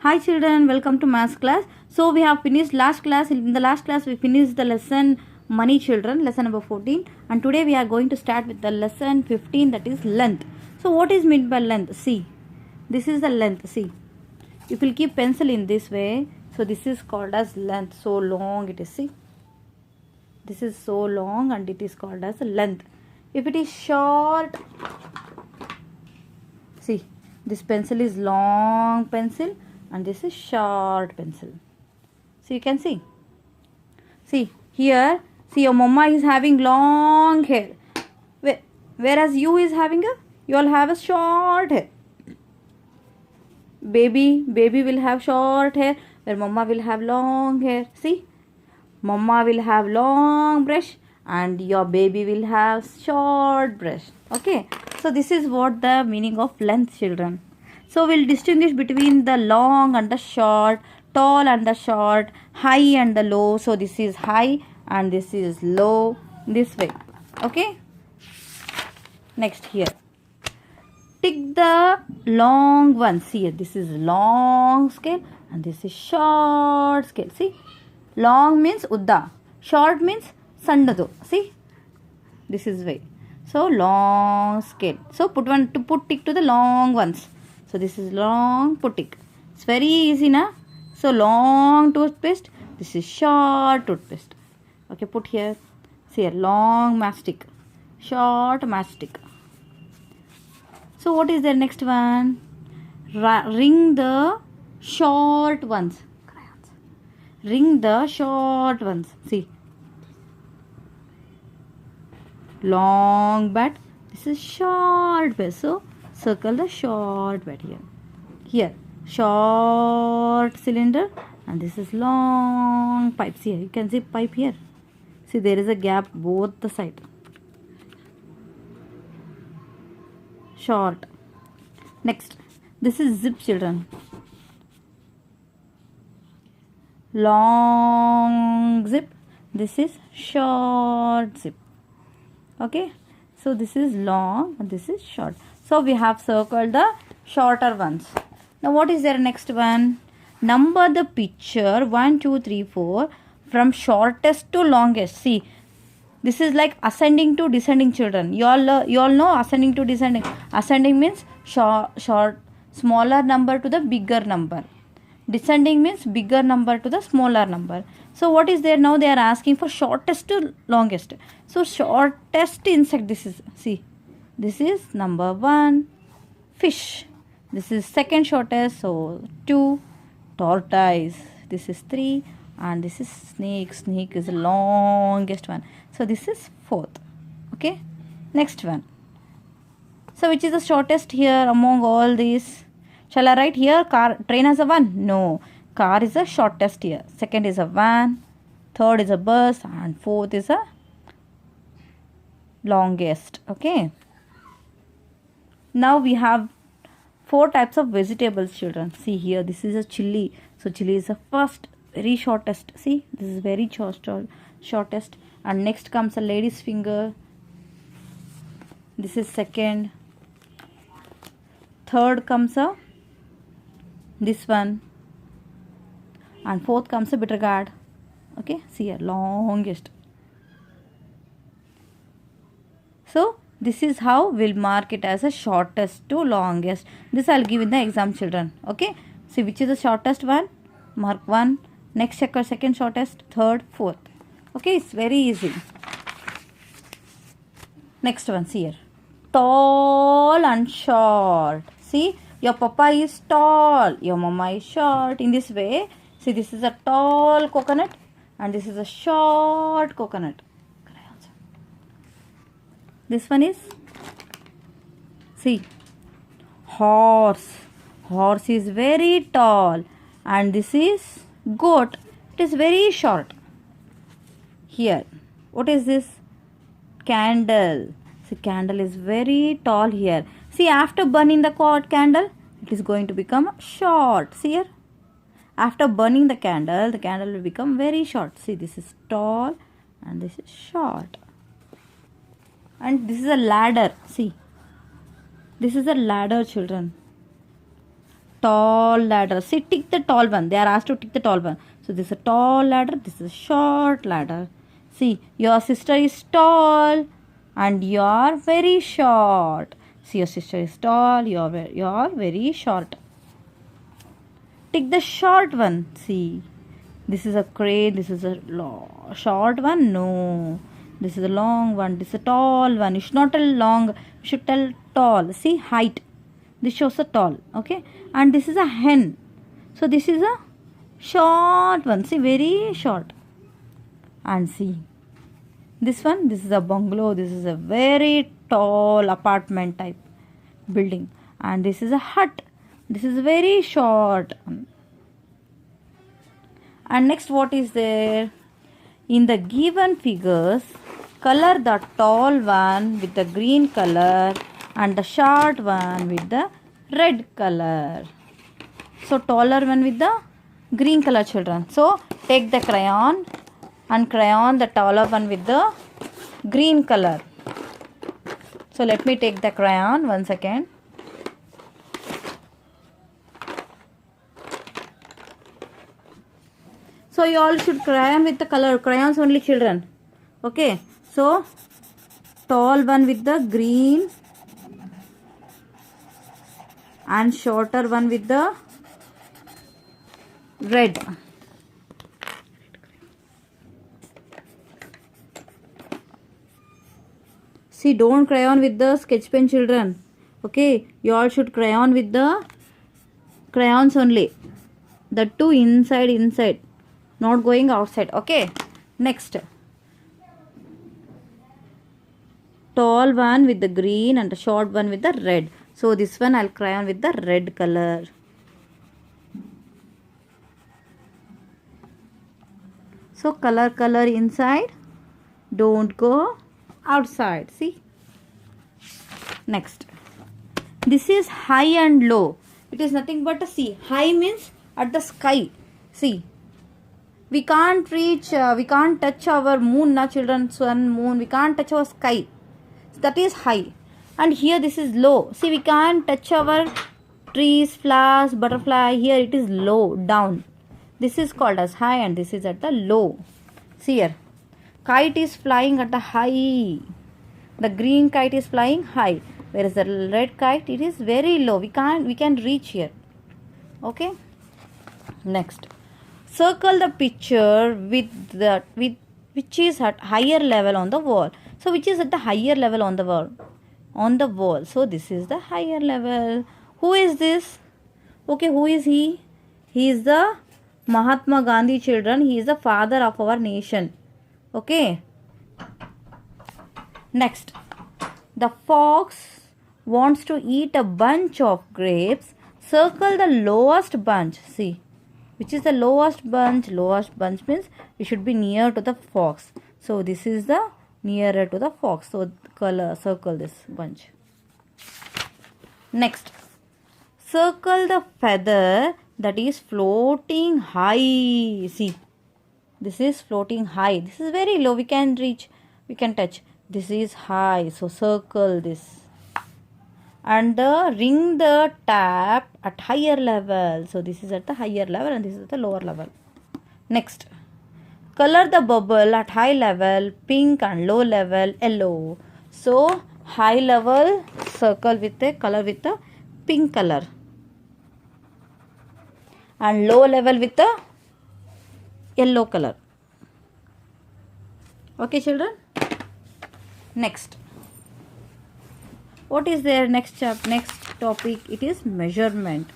Hi children, welcome to maths class. So we have finished last class. In the last class we finished the lesson money children, lesson number 14, and today we are going to start with the lesson 15, that is length. So what is meant by length? See, this is the length. See, if you keep pencil in this way, so this is called as length. So long it is. See, this is so long and it is called as length. If it is short, see, this pencil is long pencil and this is short pencil. So you can see here, see your mama is having long hair, whereas you all have a short hair. Baby will have short hair, where mama will have long hair. See, mama will have long brush and your baby will have short brush. Okay, so this is what the meaning of length, children. So we'll distinguish between the long and the short, tall and the short, high and the low. So this is high and this is low, this way. Okay, next here, tick the long ones. Here this is long scale and this is short scale. See, long means udda, short means sandadu. See, this is way. So long scale. So put tick to the long ones. So this is long, put tick. It's very easy, na? So long toothpaste, this is short toothpaste. Okay, put here. See here, long matchstick, short matchstick. So what is the next one? Ring the short ones. Ring the short ones. See, long bat, this is short bat. So circle the short bat here. Here, short cylinder and this is long pipes. Here you can see pipe here. See, there is a gap both the side. Short. Next, this is zip, children. Long zip, this is short zip. Okay, so this is long and this is short. So we have circled the shorter ones. Now what is their next one? Number the picture 1, 2, 3, 4 from shortest to longest. See, this is like ascending to descending, children. You all know ascending to descending. Ascending means short smaller number to the bigger number. Descending means bigger number to the smaller number. So what is there now? They are asking for shortest to longest. So shortest insect, this is, see, this is number 1, fish. This is second shortest, so 2, tortoise. This is 3 and this is snake. Snake is the longest one. So this is 4th. Okay, next one. So which is the shortest here among all these? Shall I write here? Car, train has a 1? No. Car is the shortest here. Second is a van. Third is a bus. And fourth is a longest. Okay. Now we have 4 types of vegetables, children. See here. This is a chili. So chili is the first, very shortest. See, this is very shortest. And next comes a lady's finger. This is second. Third comes a this one, and fourth comes a bitter gourd. Okay, see here, longest. So this is how we'll mark it as a shortest to longest. This I'll give in the exam, children. Okay, see which is the shortest one, mark 1. Next check second shortest, third, fourth. Okay, it's very easy. Next one, see here, tall and short. See, your papa is tall, your mama is short. In this way, see, this is a tall coconut and this is a short coconut. This one is, see, horse. Horse is very tall and this is goat. It is very short. Here, what is this? Candle. See, candle is very tall here. See, after burning the candle, it is going to become short. See here. After burning the candle will become very short. See, this is tall and this is short. And this is a ladder. See, this is a ladder, children. tall ladder. See, tick the tall one. They are asked to tick the tall one. So this is a tall ladder. This is a short ladder. See, your sister is tall and you are very short. See, your sister is tall. You are very short. Tick the short one. See, this is a crane. This is a short one. No, this is a long one. This is a tall one. You should not tell long. You should tell tall. See, height. This shows a tall. Okay, and this is a hen. So this is a short one. See, very short. And see, this one. This is a bungalow. This is a very tall apartment type building. And this is a hut. This is very short. And next, what is there? In the given figures, color the tall one with the green color and the short one with the red color. So, taller one with the green color, children. So, take the crayon and crayon the taller one with the green color. So, let me take the crayon. 1 second. So, you all should crayon with the color. Crayons only, children. Okay. So, tall one with the green and shorter one with the red. See, don't crayon with the sketch pen, children. Okay. You all should crayon with the crayons only. The two inside. Not going outside. Okay. Next. Tall one with the green and the short one with the red. So this one I'll crayon with the red color. So color inside. Don't go outside. See. Next. This is high and low. It is nothing but a sea. High means at the sky. See. We can't touch our moon, na children, sun, moon. We can't touch our sky. That is high. And here this is low. See, we can't touch our trees, flowers, butterfly. Here it is low, down. This is called as high and this is at the low. See here. Kite is flying at the high. The green kite is flying high. Whereas the red kite, it is very low. We can reach here. Okay. Next. Circle the picture which is at higher level on the wall. So which is at the higher level on the wall? On the wall. So this is the higher level. Who is this? Okay, who is he? He is the Mahatma Gandhi, children. He is the father of our nation. Okay. Next. The fox wants to eat a bunch of grapes. Circle the lowest bunch. See. Which is the lowest bunch? Lowest bunch means it should be near to the fox. So this is the nearer to the fox. So circle this bunch. Next. Circle the feather that is floating high. See. This is floating high. This is very low. We can reach. We can touch. This is high. So circle this. And ring the tap at higher level. So this is at the higher level and this is at the lower level. Next. Color the bubble at high level, pink, and low level, yellow. So high level, circle with a color with a pink color. And low level with a yellow color. Okay, children? Next. What is their next topic? It is measurement.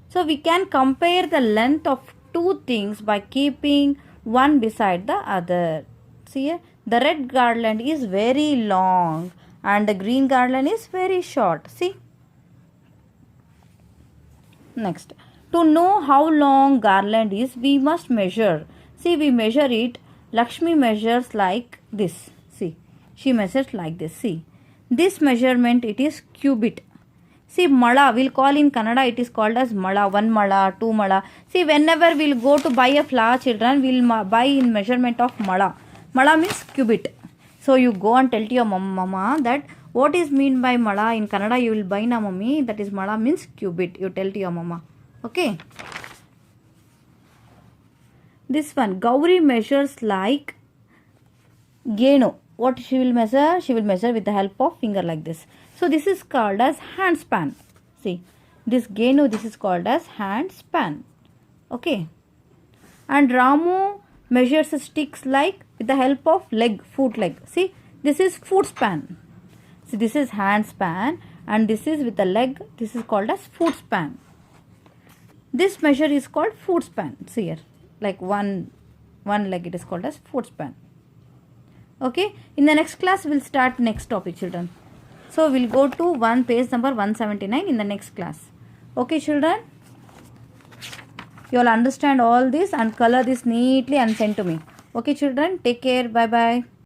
So we can compare the length of two things by keeping one beside the other. See here, the red garland is very long and the green garland is very short. See. Next, to know how long garland is, we must measure. See, we measure it. Lakshmi measures like this. See. She measures like this. See, this measurement, it is cubit. See, mala, we'll call in Kannada, it is called as mala, 1 mala, 2 mala. See, whenever we'll go to buy a flower, children, we'll buy in measurement of mala. Mala means cubit. So, you go and tell to your mama that What is mean by mala? In Kannada you will buy na mummy. That is mala means cubit. You tell to your mama. Okay. This one, Gauri measures like Genu. What she will measure? She will measure with the help of finger like this. So this is called as handspan. See, this Genu, this is called as handspan. Okay. And Ramu measures sticks like with the help of leg, foot leg. See, this is foot span. See, this is hand span and this is with the leg. This is called as foot span. This measure is called foot span. See here, like one leg, it is called as foot span. Okay, in the next class we'll start next topic, children. So we'll go to page number 179 in the next class. Okay, children, you all understand all this and color this neatly and send to me. Okay, children, take care. Bye bye.